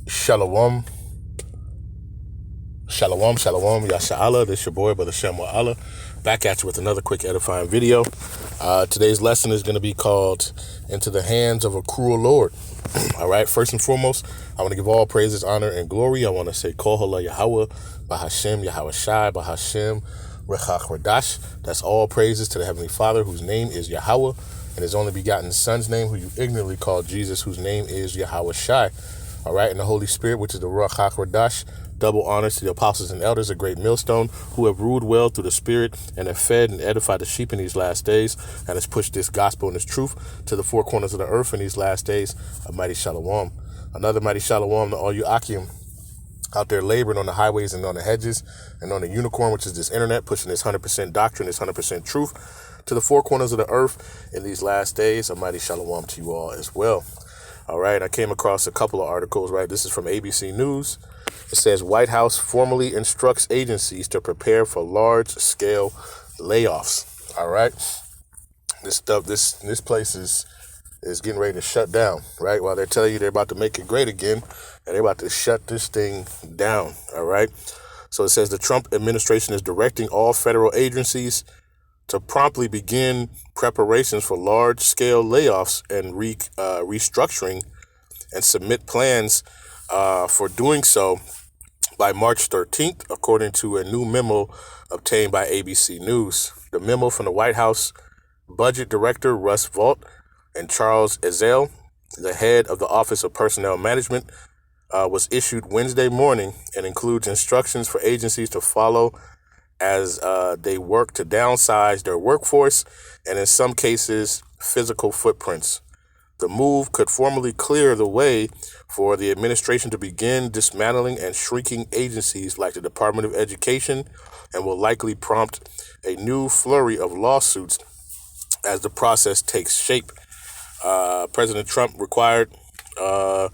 Shalom, Yashala. This your boy, Brother Shem Allah, back at you with another quick edifying video. Today's lesson is going to be called Into the Hands of a Cruel Lord. All right, first and foremost, I want to give all praises, honor, and glory. I want to say Halal, Yahawah, Bahasham, Yahawashi, Bahasham, Qadash. That's all praises to the Heavenly Father, whose name is Yahawah, and his only begotten Son's name, who you ignorantly call Jesus, whose name is Yahawashi. All right, and the Holy Spirit, which is the Rawchaa, Qadash. Double honors to the apostles and elders, a great millstone, who have ruled well through the Spirit and have fed and edified the sheep in these last days, and has pushed this gospel and this truth to the four corners of the earth in these last days. A mighty shalom. Another mighty shalom to all you Akim out there laboring on the highways and on the hedges and on the unicorn, which is this internet, pushing this 100% doctrine, this 100% truth to the four corners of the earth in these last days. A mighty shalom to you all as well. All right, I came across a couple of articles, right? This is from ABC News. It says White House formally instructs agencies to prepare for large-scale layoffs. All right, this place is getting ready to shut down, right? While they're telling you they're about to make it great again, and they're about to shut this thing down. All right, so it says the Trump administration is directing all federal agencies to promptly begin preparations for large-scale layoffs and restructuring, and submit plans for doing so by March 13th, according to a new memo obtained by ABC News. The memo from the White House Budget Director Russ Vought and Charles Ezell, the head of the Office of Personnel Management, was issued Wednesday morning and includes instructions for agencies to follow as they work to downsize their workforce and, in some cases, physical footprints. The move could formally clear the way for the administration to begin dismantling and shrinking agencies like the Department of Education, and will likely prompt a new flurry of lawsuits as the process takes shape. President Trump required the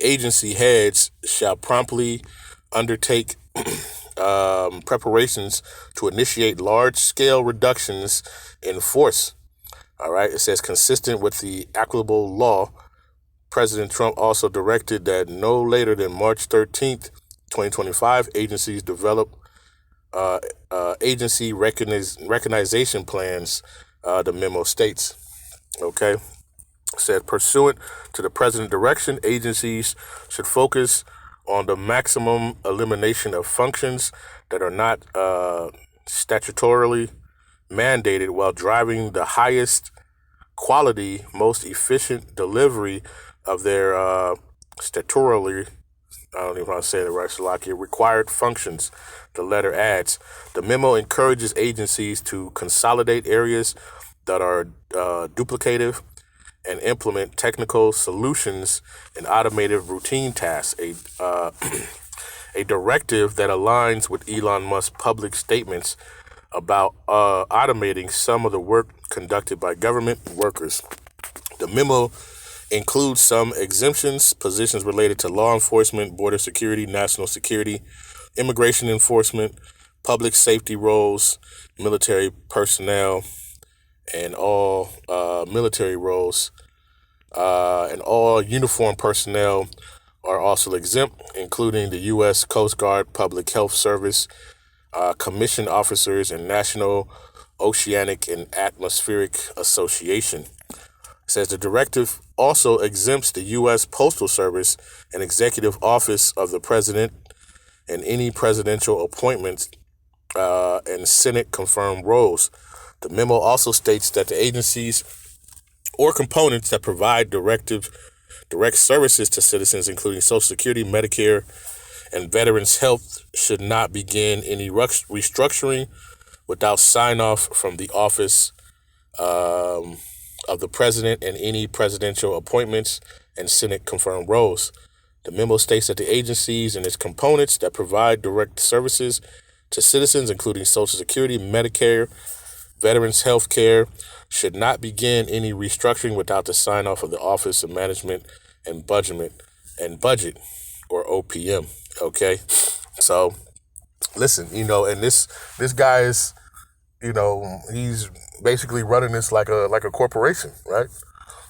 agency heads shall promptly undertake preparations to initiate large-scale reductions in force. All right, it says consistent with the applicable law, President Trump also directed that no later than March 13th, 2025, agencies develop agency recognition plans, the memo states. Okay, it said pursuant to the president's direction, agencies should focus on the maximum elimination of functions that are not statutorily mandated, while driving the highest quality, most efficient delivery of their statutorily, I don't even want to say it right, Salaki, required functions. The letter adds, the memo encourages agencies to consolidate areas that are duplicative and implement technical solutions and automated routine tasks. A directive that aligns with Elon Musk's public statements about automating some of the work conducted by government workers. The memo includes some exemptions, positions related to law enforcement, border security, national security, immigration enforcement, public safety roles, military personnel, and all military roles, and all uniformed personnel are also exempt, including the U.S. Coast Guard, Public Health Service, commission officers, and National Oceanic and Atmospheric Association. It says the directive also exempts the U.S. Postal Service and Executive Office of the President and any presidential appointments and Senate-confirmed roles. The memo also states that the agencies or components that provide direct services to citizens, including Social Security, Medicare, and Veterans Health, should not begin any restructuring without sign-off from the office of the president and any presidential appointments and Senate-confirmed roles. The memo states that the agencies and its components that provide direct services to citizens, including Social Security, Medicare, Veterans Health Care, should not begin any restructuring without the sign-off of the Office of Management and Budget, or OPM. Okay, so listen, and this guy is, he's basically running this like a corporation, right?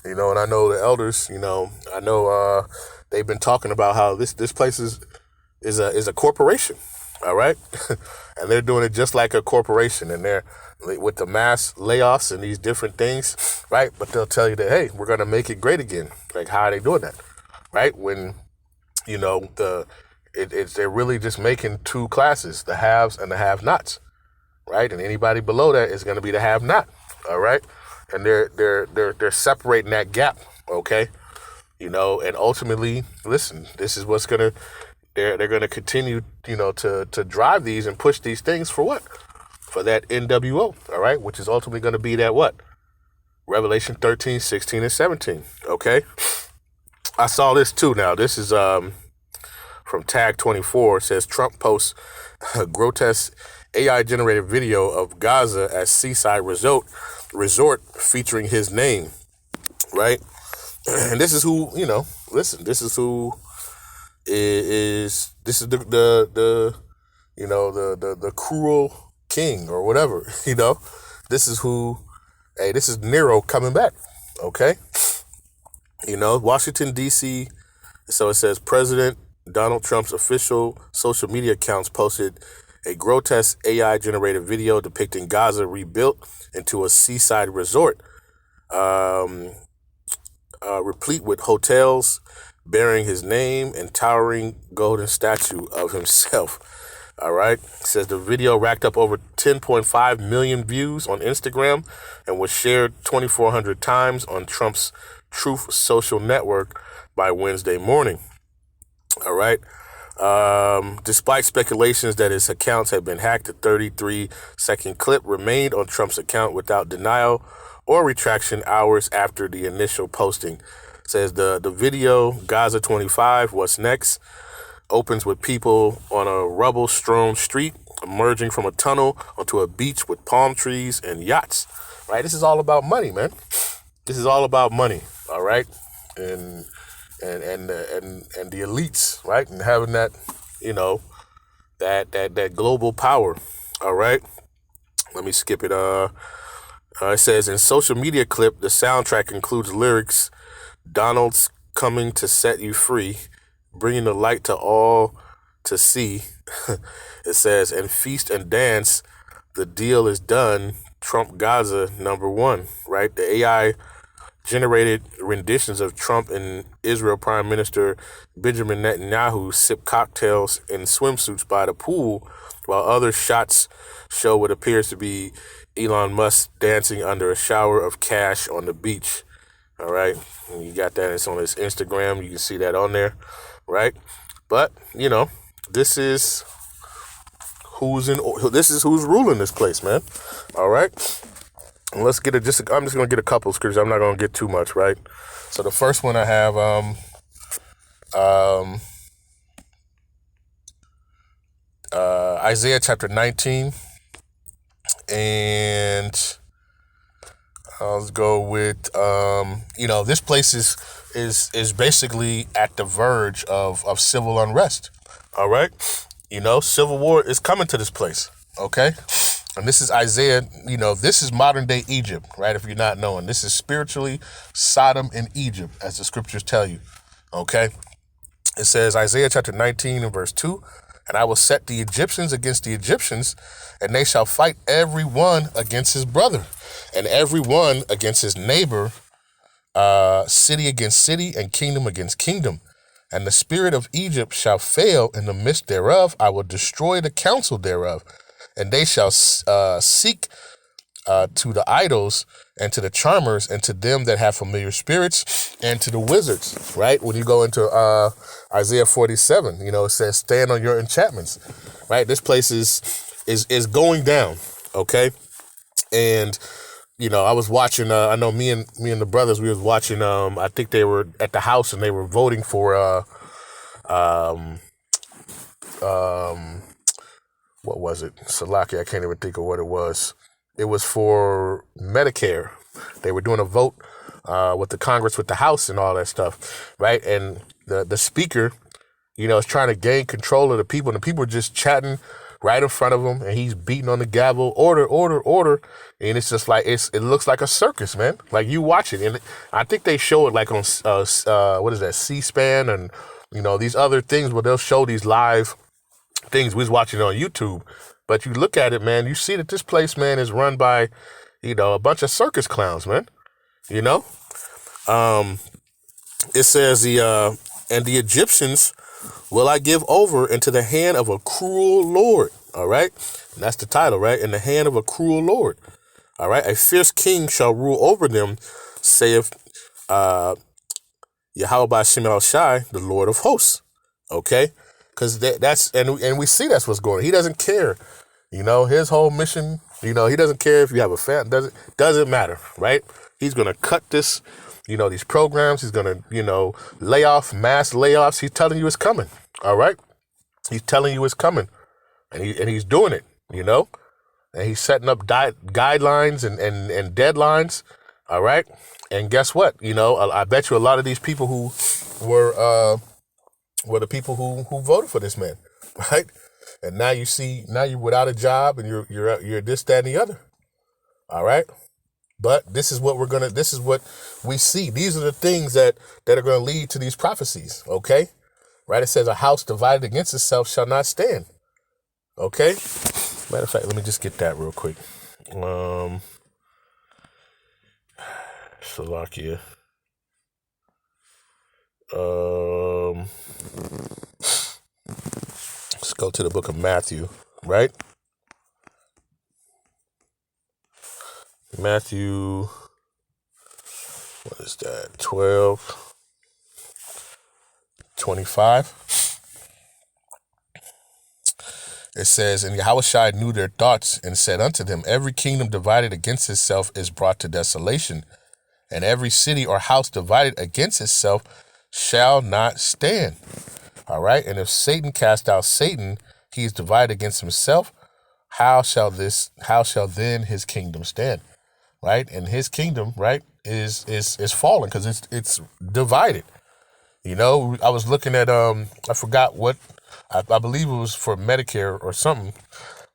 And I know the elders, I know they've been talking about how this place is a corporation, all right? And they're doing it just like a corporation, and they're with the mass layoffs and these different things, right? But they'll tell you that, hey, we're going to make it great again. Like, how are they doing that, right? When, you know, they're really just making two classes, the haves and the have-nots, right? And anybody below that is going to be the have-not, all right? And they're separating that gap, okay? You know, and ultimately, listen, this is what's going to, they're going to continue, you know, to drive these and push these things for what? For that NWO, all right? Which is ultimately going to be that what? Revelation 13, 16, and 17, okay? I saw this too now. This is from Tag 24. It says Trump posts a grotesque AI-generated video of Gaza as seaside resort featuring his name, right? And this is who, you know, listen, this is who is this is the you know, the cruel king or whatever, you know. This is who, hey, this is Nero coming back, okay? You know, Washington, D.C., so it says President Donald Trump's official social media accounts posted a grotesque AI-generated video depicting Gaza rebuilt into a seaside resort, replete with hotels bearing his name and towering golden statue of himself. All right. It says the video racked up over 10.5 million views on Instagram and was shared 2,400 times on Trump's Truth social network by Wednesday morning. All right. Despite speculations that his accounts had been hacked, the 33-second clip remained on Trump's account without denial or retraction hours after the initial posting. It says the video, Gaza 25, What's Next, opens with people on a rubble-strewn street emerging from a tunnel onto a beach with palm trees and yachts. Right? This is all about money, man. This is all about money. All right, and the elites, right, and having that, you know, that global power. All right, let me skip it. It says in social media clip, the soundtrack includes lyrics, "Donald's coming to set you free, bringing the light to all to see." It says, and feast and dance, the deal is done. Trump Gaza #1, right? The AI generated renditions of Trump and Israel Prime Minister Benjamin Netanyahu sip cocktails in swimsuits by the pool, while other shots show what appears to be Elon Musk dancing under a shower of cash on the beach. All right, and you got that. It's on his Instagram. You can see that on there, right? But you know, this is who's ruling this place, man. All right. And let's get I'm just going to get a couple scriptures. I'm not going to get too much, right? So the first one I have, Isaiah chapter 19. And I'll go with, you know, this place is basically at the verge of civil unrest. All right. You know, civil war is coming to this place. Okay. And this is Isaiah, you know, this is modern day Egypt, right? If you're not knowing, this is spiritually Sodom and Egypt, as the scriptures tell you. Okay. It says Isaiah chapter 19 and verse 2, and I will set the Egyptians against the Egyptians, and they shall fight every one against his brother, and every one against his neighbor, city against city, and kingdom against kingdom. And the spirit of Egypt shall fail in the midst thereof. I will destroy the counsel thereof. And they shall seek to the idols and to the charmers and to them that have familiar spirits and to the wizards, right? When you go into Isaiah 47, you know, it says, stand on your enchantments, right? This place is going down, okay? And, you know, I was watching, I know me and the brothers, we was watching, I think they were at the house and they were voting for, what was it? Salaki, I can't even think of what it was. It was for Medicare. They were doing a vote with the Congress, with the House and all that stuff, right? And the speaker, you know, is trying to gain control of the people, and the people are just chatting right in front of him, and he's beating on the gavel, order, order, order. And it's just like, it looks like a circus, man. Like, you watch it. And I think they show it like on, what is that, C-SPAN and, these other things where they'll show these live things. We was watching it on YouTube. But you look at it, man, you see that this place, man, is run by, a bunch of circus clowns, man. It says and the Egyptians will I give over into the hand of a cruel Lord. All right. And that's the title, right? In the hand of a cruel Lord. All right. A fierce king shall rule over them, saith Yahawah Shai, the Lord of hosts. Okay. Because that's, and we see that's what's going on. He doesn't care. His whole mission, he doesn't care if you have a family, doesn't matter, right? He's going to cut this, these programs. He's going to, lay off, mass layoffs. He's telling you it's coming. All right. He's telling you it's coming, and he's doing it, and he's setting up guidelines and deadlines. All right. And guess what? I bet you a lot of these people who were the people who voted for this man, right? And now you're without a job, and you're this, that, and the other. All right. But this is what we see. These are the things that are going to lead to these prophecies. Okay. Right. It says a house divided against itself shall not stand. Okay. Matter of fact, let me just get that real quick. Slovakia. Let's go to the book of Matthew, right? Matthew, what is that? 12:25. It says, and Yahawashi knew their thoughts and said unto them, every kingdom divided against itself is brought to desolation, and every city or house divided against itself shall not stand. All right. And if Satan cast out Satan, he is divided against himself. How shall then his kingdom stand? Right. And his kingdom, right, is fallen because it's divided. I was looking at, I forgot what, I believe it was for Medicare or something,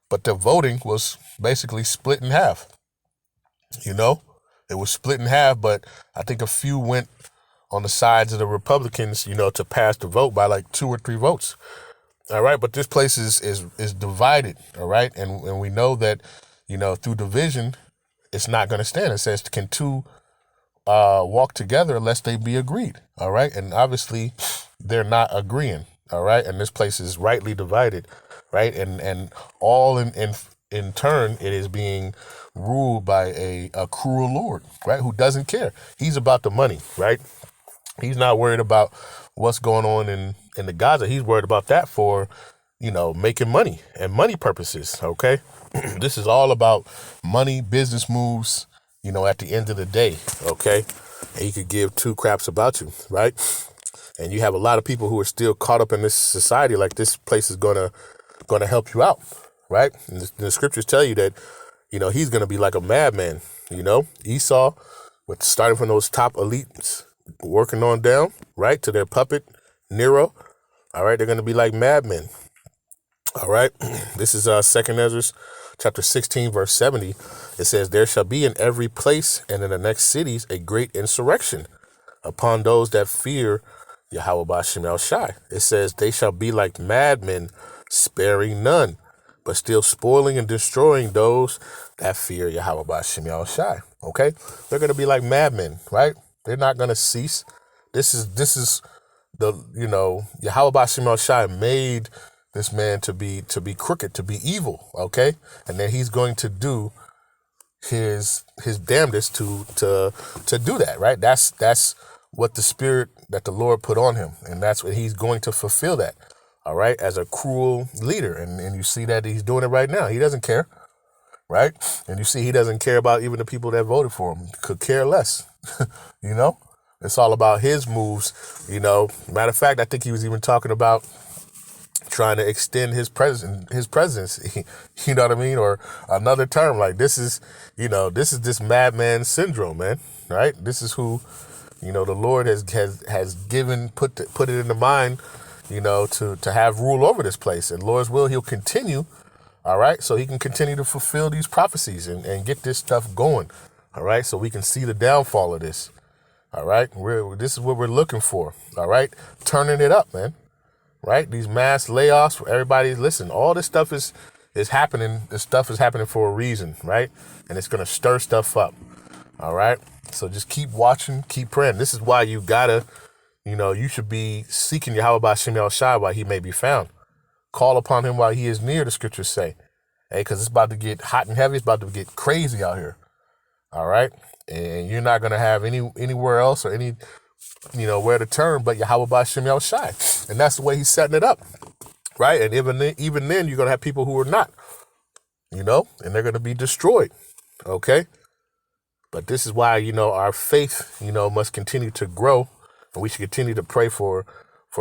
but the voting was basically split in half. It was split in half, but I think a few went on the sides of the Republicans, to pass the vote by like 2 or 3 votes. All right. But this place is divided. All right. And we know that, through division, it's not going to stand. It says, can two walk together unless they be agreed? All right. And obviously they're not agreeing. All right. And this place is rightly divided. Right. And all in turn, it is being ruled by a cruel Lord, right, who doesn't care. He's about the money, right? He's not worried about what's going on in the Gaza. He's worried about that for, making money and money purposes. Okay. This is all about money, business moves, at the end of the day. Okay. And he could give 2 craps about you. Right. And you have a lot of people who are still caught up in this society. Like, this place is going to help you out. Right. And the scriptures tell you that, he's going to be like a madman. Esau, starting from those top elites, working on down, right, to their puppet, Nero. All right, they're going to be like madmen. All right, this is 2nd Esdras, chapter 16, verse 70. It says, there shall be in every place and in the next cities a great insurrection upon those that fear Yahawah Shai. It says, they shall be like madmen, sparing none, but still spoiling and destroying those that fear Yahawah Shai. Okay, they're going to be like madmen, right? They're not going to cease. This is the, Yahawah Shai made this man to be crooked, to be evil. Okay. And then he's going to do his damnedest to do that. Right. That's what the spirit that the Lord put on him. And that's what he's going to fulfill that. All right. As a cruel leader. And you see that he's doing it right now. He doesn't care. Right. And you see, he doesn't care about even the people that voted for him. Could care less. It's all about his moves. Matter of fact, I think he was even talking about trying to extend his presidency. You know what I mean? Or another term. Like, this is this madman syndrome, man. Right. This is who, the Lord has given, put it in the mind, to have rule over this place. And Lord's will, he'll continue All right, so he can continue to fulfill these prophecies and get this stuff going. All right, so we can see the downfall of this. All right, this is what we're looking for. All right, turning it up, man. Right, these mass layoffs for everybody. Listen, all this stuff is happening. This stuff is happening for a reason, right? And it's gonna stir stuff up. All right, so just keep watching, keep praying. This is why you gotta, you should be seeking Yahawah Bahasham Yahawashi while he may be found. Call upon him while he is near, the scriptures say. Hey, because it's about to get hot and heavy. It's about to get crazy out here. All right? And you're not going to have anywhere else or where to turn but Yahawah Bahasham Yahawashi. And that's the way he's setting it up. Right? And even then, you're going to have people who are not, and they're going to be destroyed. Okay? But this is why, our faith, must continue to grow. And we should continue to pray for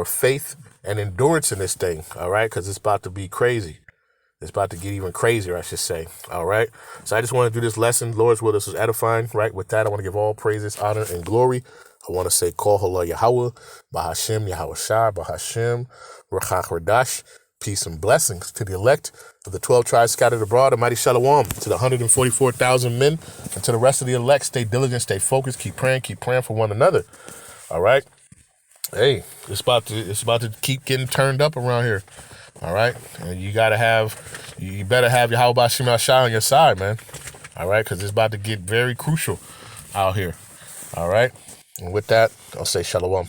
faith and endurance in this thing, all right? Because it's about to be crazy. It's about to get even crazier, I should say, all right? So I just want to do this lesson. Lord's will, this was edifying, right? With that, I want to give all praises, honor, and glory. I want to say, Kol Halal Yahawah, Bahasham Yahawashi, Bahasham, Rawchaa Qadash. Peace and blessings to the elect of the 12 tribes scattered abroad, a mighty shalom to the 144,000 men, and to the rest of the elect. Stay diligent, stay focused, keep praying for one another, all right? Hey, it's about to keep getting turned up around here. All right. And you better have Yahawah Bahasham Yahawashi on your side, man. All right, because it's about to get very crucial out here. All right. And with that, I'll say shalom.